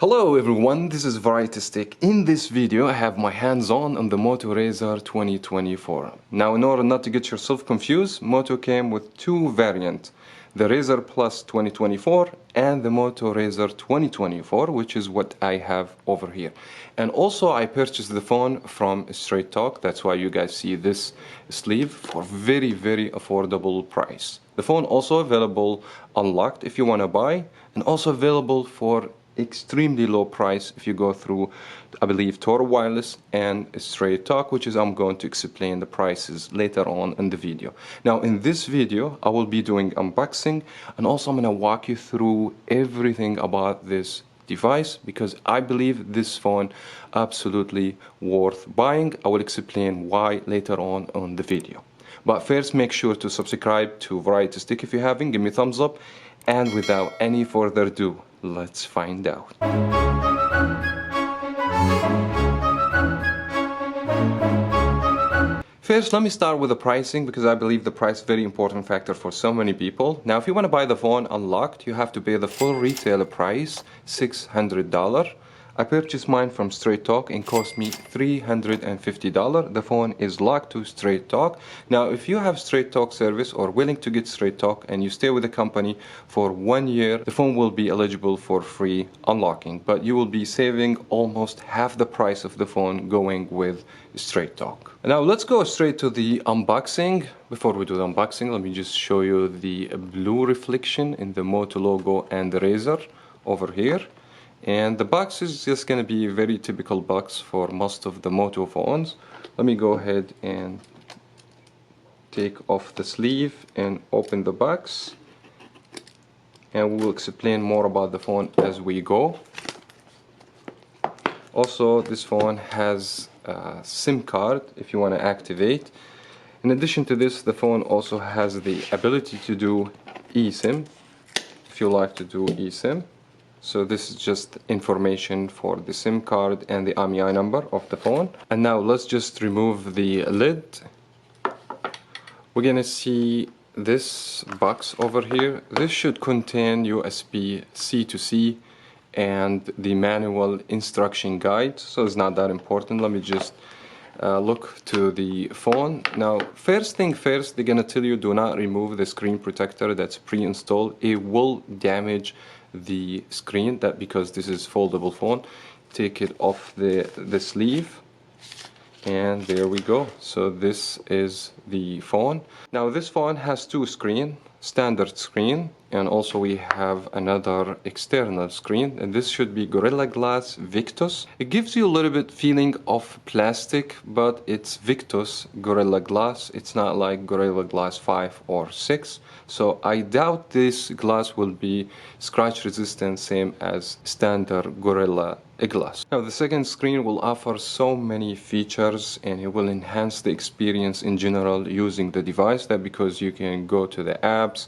Hello everyone, this is VarietyStick. In this video I have my hands on the Moto Razr 2024. Now in order not to get yourself confused, Moto came with two variants, the Razr Plus 2024 and the Moto Razr 2024, which is what I have over here. And also I purchased the phone from Straight Talk, that's why you guys see this sleeve, for very affordable price. The phone also available unlocked if you want to buy, and also available for extremely low price if you go through, I believe, Toro Wireless and Straight Talk, which is I'm going to explain the prices later on in the video. Now in this video I will be doing unboxing, and also I'm going to walk you through everything about this device because I believe this phone absolutely worth buying. I will explain why later on the video. But first, make sure to subscribe to VarietyStick if you haven't. Give me a thumbs up, and without any further ado, let's find out. First, let me start with the pricing because I believe the price is a very important factor for so many people. Now, if you want to buy the phone unlocked, you have to pay the full retail price, $600. I purchased mine from Straight Talk and cost me $350. The phone is locked to Straight Talk. Now, if you have Straight Talk service or willing to get Straight Talk and you stay with the company for 1 year, the phone will be eligible for free unlocking, but you will be saving almost half the price of the phone going with Straight Talk. Now, let's go straight to the unboxing. Before we do the unboxing, let me just show you the blue reflection in the Moto logo and the Razr over here. And the box is just going to be a very typical box for most of the Moto phones. Let me go ahead and take off the sleeve and open the box, and we will explain more about the phone as we go. Also, this phone has a SIM card if you want to activate. In addition to this, the phone also has the ability to do eSIM if you like to do eSIM. So this is just information for the SIM card and the IMEI number of the phone. And now let's just remove the lid. We're gonna see this box over here. This should contain USB C to C and the manual instruction guide, so it's not that important. Let me just look to the phone. Now, first thing first, they're gonna tell you do not remove the screen protector that's pre-installed. It will damage the screen, that because this is foldable phone. Take it off the sleeve, and there we go. So this is the phone. Now this phone has two screens, standard screen, and also we have another external screen, and this should be Gorilla Glass Victus. It gives you a little bit feeling of plastic, but it's Victus Gorilla Glass. It's not like Gorilla Glass 5 or 6, so I doubt this glass will be scratch resistant same as standard Gorilla Glass. Now the second screen will offer so many features, and it will enhance the experience in general using the device, that because you can go to the apps,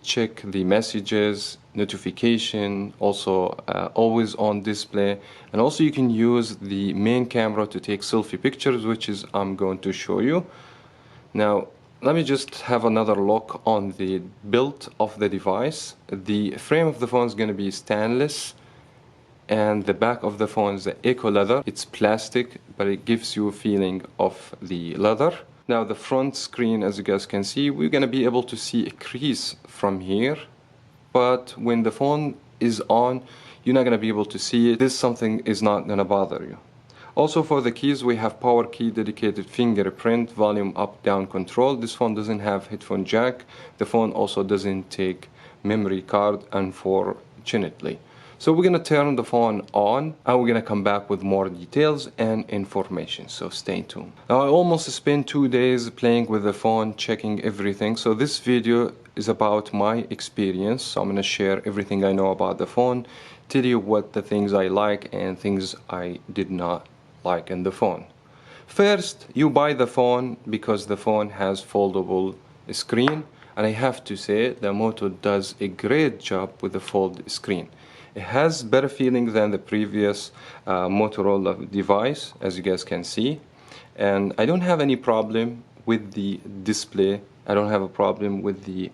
check the messages, notification, also always on display, and also you can use the main camera to take selfie pictures, which is I'm going to show you. Now let me just have another look on the build of the device. The frame of the phone is going to be stainless, and the back of the phone is the eco leather. It's plastic, but it gives you a feeling of the leather. Now the front screen, as you guys can see, we're going to be able to see a crease from here, but when the phone is on, you're not going to be able to see it. This something is not going to bother you. Also, for the keys, we have power key, dedicated fingerprint, volume up down control. This phone doesn't have headphone jack. The phone also doesn't take memory card, unfortunately. So we're going to turn the phone on, and we're going to come back with more details and information, so stay tuned. Now I almost spent 2 days playing with the phone, checking everything, so this video is about my experience. So I'm going to share everything I know about the phone, tell you what the things I like and things I did not like in the phone. First, you buy the phone because the phone has foldable screen, and I have to say the Moto does a great job with the fold screen. It has better feeling than the previous Motorola device, as you guys can see, and I don't have any problem with the display. I don't have a problem with the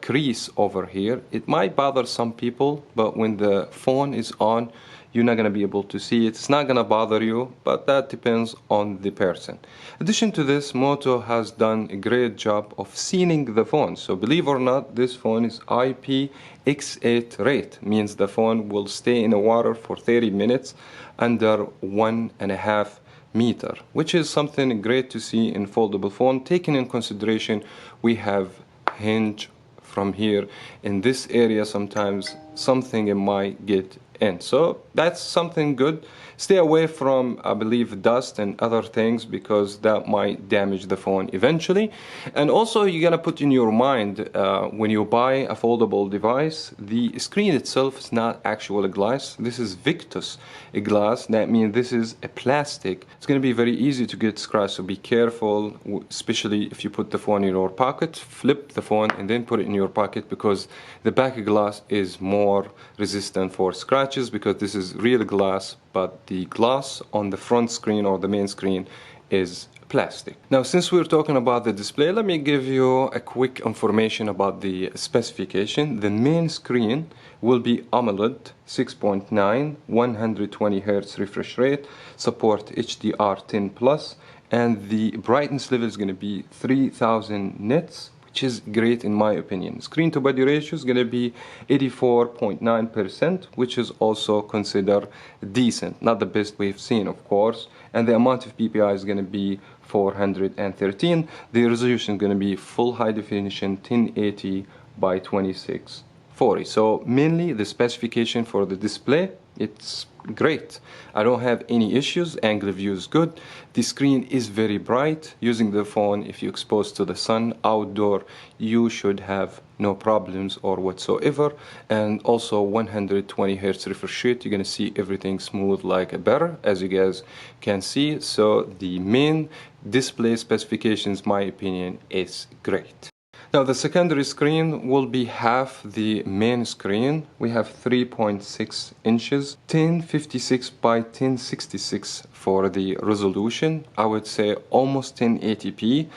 crease over here. It might bother some people, but when the phone is on, you're not going to be able to see it. It's not going to bother you, but that depends on the person. In addition to this, Moto has done a great job of sealing the phone. So believe or not, this phone is IPX8 rate, means the phone will stay in the water for 30 minutes under 1.5 meter, which is something great to see in foldable phone. Taking in consideration, we have hinge from here in this area, sometimes something might get in, so that's something good. Stay away from, I believe, dust and other things, because that might damage the phone eventually. And also, you gotta put in your mind, when you buy a foldable device, the screen itself is not actual glass. This is Victus glass. That means this is a plastic. It's gonna be very easy to get scratched, so be careful, especially if you put the phone in your pocket. Flip the phone and then put it in your pocket, because the back glass is more resistant for scratches, because this is real glass, but the glass on the front screen or the main screen is plastic. Now, since we're talking about the display, let me give you a quick information about the specification. The main screen will be AMOLED 6.9, 120 Hz refresh rate, support HDR10 plus, and the brightness level is going to be 3000 nits, which is great in my opinion. Screen to body ratio is going to be 84.9%, which is also considered decent. Not the best we've seen, of course. And the amount of PPI is going to be 413. The resolution is going to be full high definition 1080 by 2640. So mainly the specification for the display, it's great. I don't have any issues. Angle view is good. The screen is very bright. Using the phone, if you're exposed to the sun outdoor, you should have no problems or whatsoever. And also 120 Hz refresh rate, you're gonna see everything smooth like a butter, as you guys can see. So the main display specifications, my opinion, is great. Now the secondary screen will be half the main screen. We have 3.6 inches, 1056 by 1066 for the resolution. I would say almost 1080p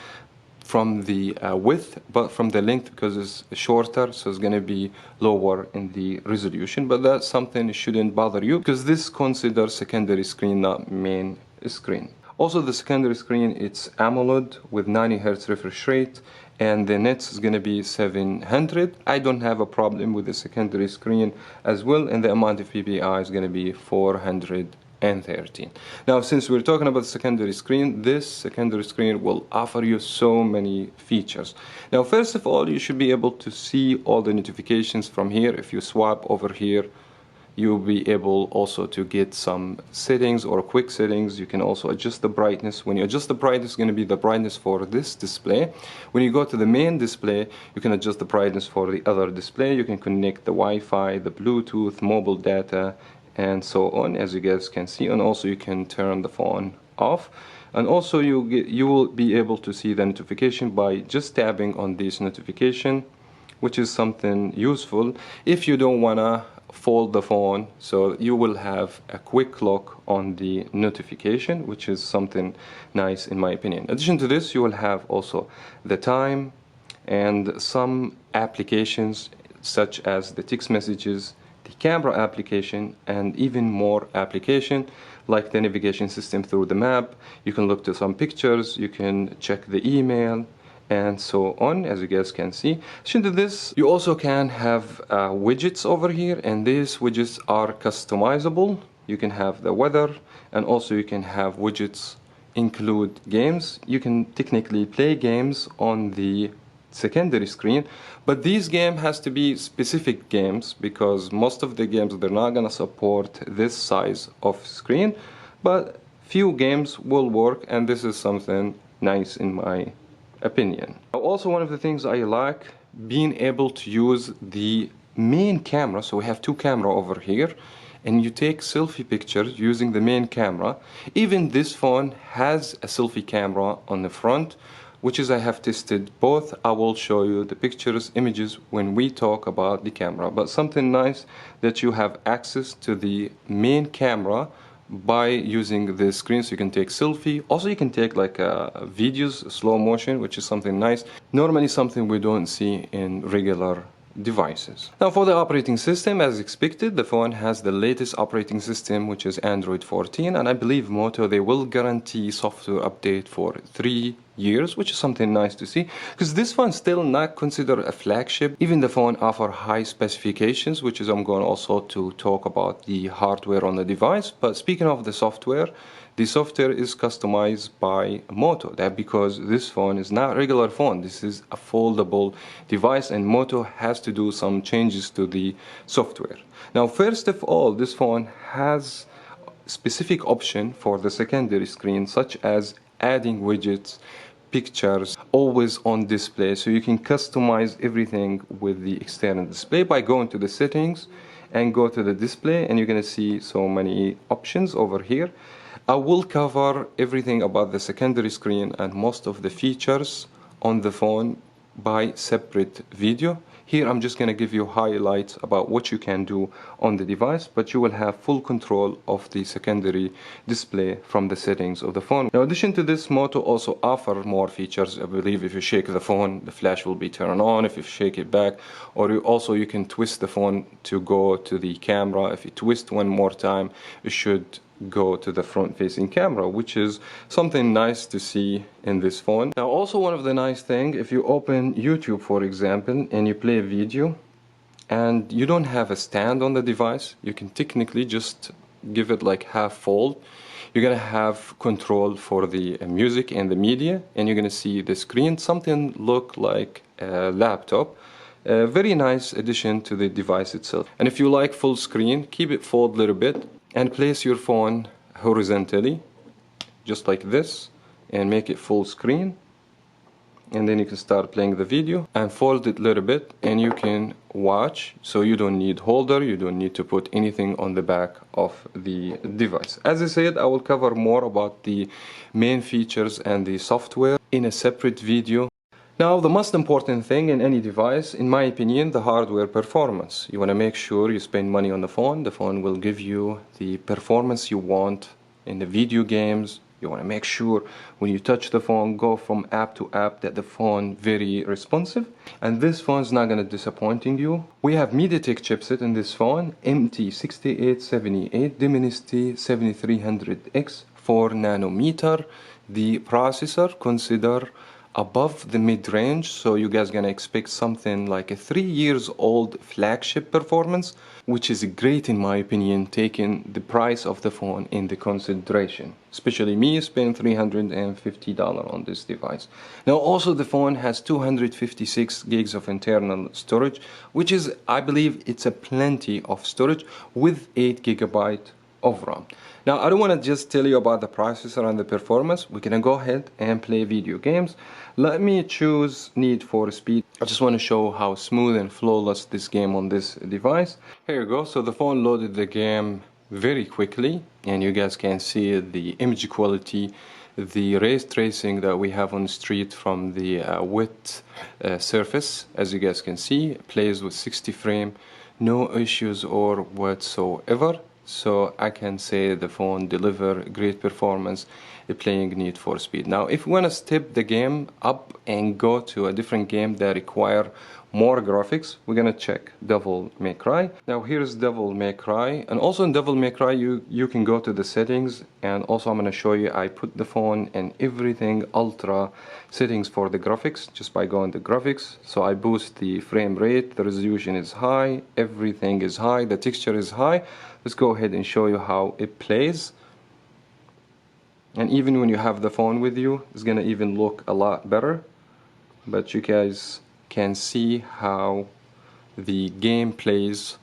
from the width, but from the length, because it's shorter, so it's going to be lower in the resolution. But that's something that shouldn't bother you, because this considers secondary screen, not main screen. Also, the secondary screen, it's AMOLED with 90 Hz refresh rate, and the nits is going to be 700. I don't have a problem with the secondary screen as well, and the amount of PPI is going to be 413. Now, since we're talking about the secondary screen, this secondary screen will offer you so many features. Now, first of all, you should be able to see all the notifications from here. If you swipe over here, you'll be able also to get some settings or quick settings. You can also adjust the brightness. When you adjust the brightness, it's going to be the brightness for this display. When you go to the main display, you can adjust the brightness for the other display. You can connect the Wi-Fi, the Bluetooth, mobile data, and so on, as you guys can see. And also you can turn the phone off. And also you will be able to see the notification by just tapping on this notification, which is something useful if you don't wanna fold the phone, so you will have a quick look on the notification, which is something nice in my opinion. In addition to this, you will have also the time and some applications such as the text messages, the camera application, and even more application like the navigation system through the map. You can look to some pictures, you can check the email, and so on, as you guys can see. In addition to this, you also can have widgets over here, and these widgets are customizable. You can have the weather, and also you can have widgets include games. You can technically play games on the secondary screen, but these games has to be specific games, because most of the games, they're not gonna support this size of screen, but few games will work, and this is something nice in my opinion. Also, one of the things I like, being able to use the main camera. So we have two cameras over here, and you take selfie pictures using the main camera. Even this phone has a selfie camera on the front, which is I have tested both. I will show you the pictures, images when we talk about the camera. But something nice that you have access to the main camera by using the screen, so you can take selfie. Also, you can take like videos, slow motion, which is something nice. Normally something we don't see in regular devices. Now for the operating system, as expected, the phone has the latest operating system, which is Android 14, and I believe Moto, they will guarantee software update for 3 years, which is something nice to see, because this phone still not considered a flagship. Even the phone offer high specifications, which is I'm going also to talk about the hardware on the device. But speaking of the software is customized by Moto. That because this phone is not a regular phone, this is a foldable device, and Moto has to do some changes to the software. Now first of all, this phone has specific option for the secondary screen, such as adding widgets, pictures, always on display, so you can customize everything with the external display by going to the settings and go to the display, and you're going to see so many options over here. I will cover everything about the secondary screen and most of the features on the phone by separate video. Here I'm just going to give you highlights about what you can do on the device, but you will have full control of the secondary display from the settings of the phone. In addition to this, Moto also offer more features. I believe if you shake the phone, the flash will be turned on. If you shake it back, or you can twist the phone to go to the camera. If you twist one more time, it should go to the front facing camera, which is something nice to see in this phone. Now also one of the nice thing, if you open YouTube for example and you play a video and you don't have a stand on the device, you can technically just give it like half fold. You're gonna have control for the music and the media, and you're gonna see the screen, something look like a laptop. A very nice addition to the device itself. And if you like full screen, keep it fold a little bit and place your phone horizontally just like this and make it full screen, and then you can start playing the video and fold it a little bit and you can watch. So you don't need holder, you don't need to put anything on the back of the device. As I said, I will cover more about the main features and the software in a separate video. Now the most important thing in any device, in my opinion, the hardware performance. You want to make sure you spend money on the phone. The phone will give you the performance you want in the video games. You want to make sure when you touch the phone, go from app to app, that the phone very responsive. And this phone is not going to disappointing you. We have MediaTek chipset in this phone, MT6878 Dimensity 7300X, 4 nanometer. The processor consider above the mid-range, so you guys gonna expect something like a 3 years old flagship performance, which is great in my opinion, taking the price of the phone into consideration. Especially me, spent $350 on this device. Now also the phone has 256 gigs of internal storage, which is, I believe, it's a plenty of storage with 8 gigabyte of RAM. Now I don't want to just tell you about the processor and the performance. We're gonna go ahead and play video games. Let me choose Need for Speed. I just want to show how smooth and flawless this game on this device. Here you go. So the phone loaded the game very quickly, and you guys can see the image quality, the race tracing that we have on the street from the wet surface. As you guys can see, it plays with 60 frame, no issues or whatsoever. So I can say the phone deliver great performance playing Need for Speed. Now if we want to step the game up and go to a different game that require more graphics, we're gonna check Devil May Cry. Now here's Devil May Cry, and also in Devil May Cry you can go to the settings, and also I'm gonna show you I put the phone in everything ultra settings for the graphics just by going to graphics. So I boost the frame rate, the resolution is high, everything is high, the texture is high. Let's go ahead and show you how it plays. And even when you have the phone with you, it's gonna even look a lot better. But you guys can see how the game plays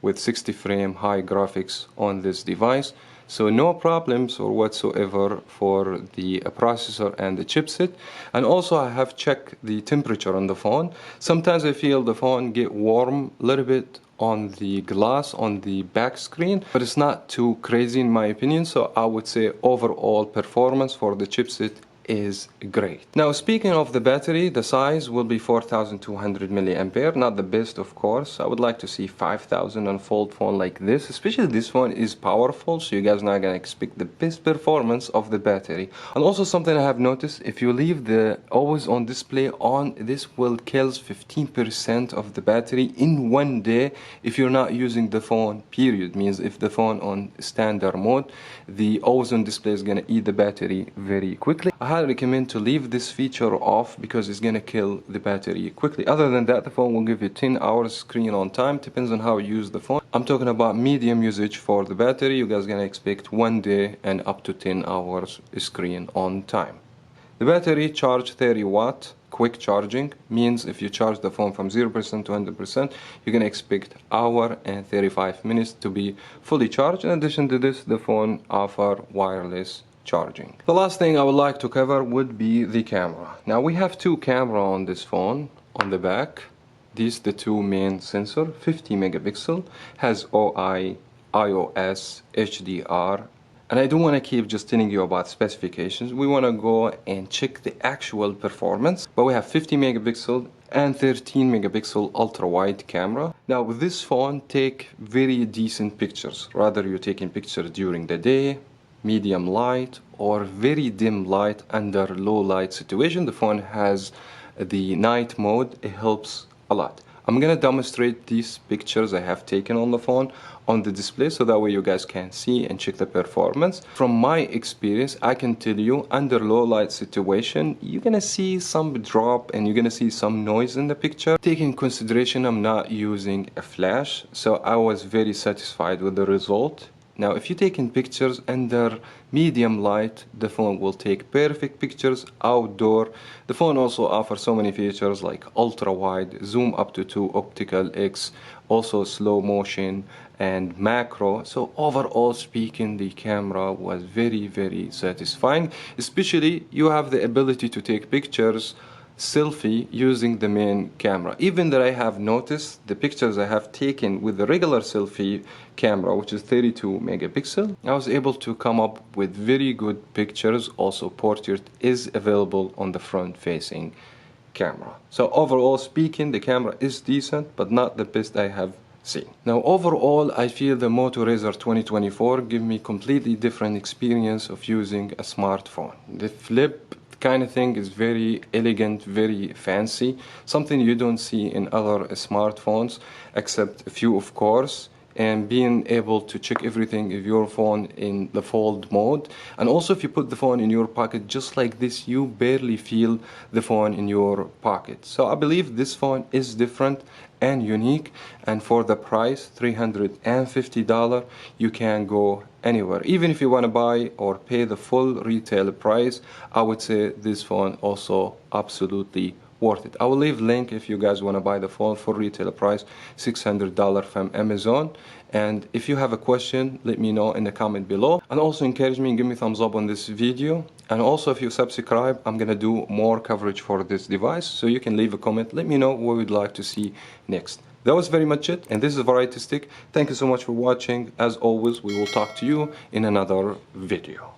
with 60 frame high graphics on this device. So no problems or whatsoever for the processor and the chipset. And also I have checked the temperature on the phone. Sometimes I feel the phone get warm a little bit on the glass on the back screen, but it's not too crazy in my opinion. So I would say overall performance for the chipset is great. Now speaking of the battery, the size will be 4200 milliampere, not the best of course. I would like to see 5000 on a fold phone like this, especially this one is powerful, so you guys are not gonna expect the best performance of the battery. And also something I have noticed, if you leave the always on display on, this will kill 15% of the battery in one day if you're not using the phone, period. Means if the phone on standard mode, the always on display is gonna eat the battery very quickly. I highly recommend to leave this feature off because it's gonna kill the battery quickly. Other than that, the phone will give you 10 hours screen on time, depends on how you use the phone. I'm talking about medium usage for the battery. You guys gonna expect 1 day and up to 10 hours screen on time. The battery charge 30 watt. Quick charging means if you charge the phone from 0% to 100%, you're gonna expect hour and 35 minutes to be fully charged. In addition to this, the phone offer wireless charging. The last thing I would like to cover would be the camera. Now we have two cameras on this phone on the back. These the two main sensor, 50 megapixel, has OI, iOS, HDR. And I don't want to keep just telling you about specifications. We want to go and check the actual performance. But we have 50 megapixel and 13 megapixel ultra wide camera. Now with this phone, take very decent pictures. Rather you're taking pictures during the day, medium light, or very dim light under low light situation. The phone has the night mode. It helps a lot. I'm gonna demonstrate these pictures I have taken on the phone on the display so that way you guys can see and check the performance. From my experience, I can tell you under low light situation, you're gonna see some drop and you're gonna see some noise in the picture. Taking in consideration I'm not using a flash, so I was very satisfied with the result. Now if you're taking pictures under medium light, the phone will take perfect pictures outdoor. The phone also offers so many features like ultra wide, zoom up to 2 optical X, also slow motion and macro. So overall speaking, the camera was very satisfying. Especially you have the ability to take pictures selfie using the main camera. Even that I have noticed the pictures I have taken with the regular selfie camera, which is 32 megapixel, I was able to come up with very good pictures. Also portrait is available on the front facing camera. So overall speaking, the camera is decent but not the best I have seen. Now overall I feel the Moto Razr 2024 give me completely different experience of using a smartphone. The flip kind of thing is very elegant, very fancy, something you don't see in other smartphones except a few of course, and being able to check everything of your phone in the fold mode. And also if you put the phone in your pocket just like this, you barely feel the phone in your pocket. So I believe this phone is different and unique, and for the price $350 you can go anywhere. Even if you want to buy or pay the full retail price, I would say this phone also absolutely worth it. I will leave link if you guys want to buy the phone for retail price $600 from Amazon. And if you have a question, let me know in the comment below, and also encourage me and give me thumbs up on this video. And also if you subscribe, I'm gonna do more coverage for this device, so you can leave a comment, let me know what you'd like to see next. That was very much it, and this is Variety Stick. Thank you so much for watching. As always, we will talk to you in another video.